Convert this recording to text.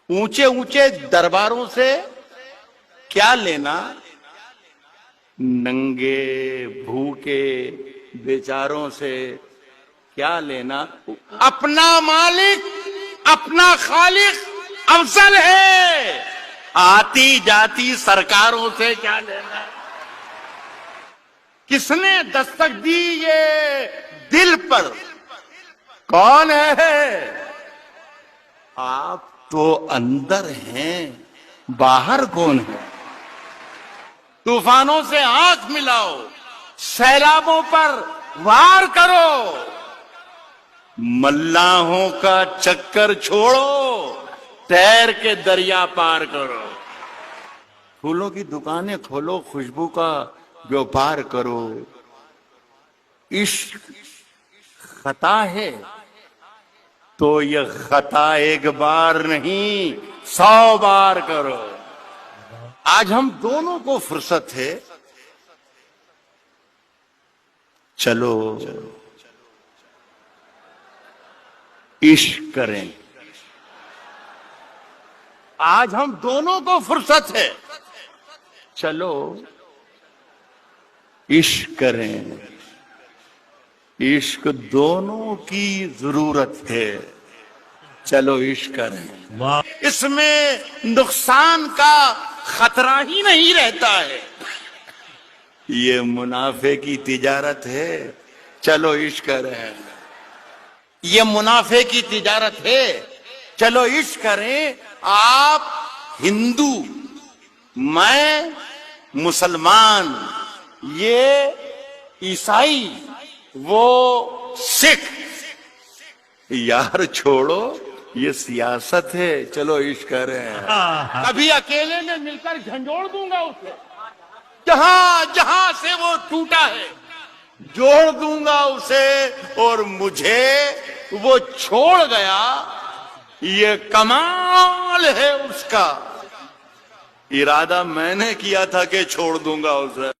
ऊंचे ऊंचे दरबारों से क्या लेना, नंगे भूखे बेचारों से क्या लेना। अपना मालिक अपना खालिक अफजल है, आती जाती सरकारों से क्या लेना। किसने दस्तक दी ये दिल पर, कौन है। आप तो अंदर हैं, बाहर कौन है। तूफानों से आंख मिलाओ, सैलाबों पर वार करो, मल्लाहों का चक्कर छोड़ो, तैर के दरिया पार करो। फूलों की दुकानें खोलो, खुशबू का व्यापार करो। इश्क खता है तो ये खता एक बार नहीं 100 बार करो। आज हम दोनों को फुर्सत है, चलो इश्क करें। आज हम दोनों को फुर्सत है, चलो इश्क करें। इश्क दोनों की जरूरत है, चलो इश्क करें। इसमें नुकसान का खतरा ही नहीं रहता है, ये मुनाफे की तिजारत है, चलो इश्क करें। ये मुनाफे की तिजारत है, चलो इश्क करें। आप हिंदू, मैं मुसलमान, ये ईसाई, वो सिख। यार छोड़ो, ये सियासत है, चलो इश्क करें। कभी अकेले में मिलकर झंझोड़ दूंगा उसे, जहां जहां से वो टूटा है जोड़ दूंगा उसे, और मुझे वो छोड़ गया, ये कमाल है उसका। इरादा मैंने किया था कि छोड़ दूंगा उसे।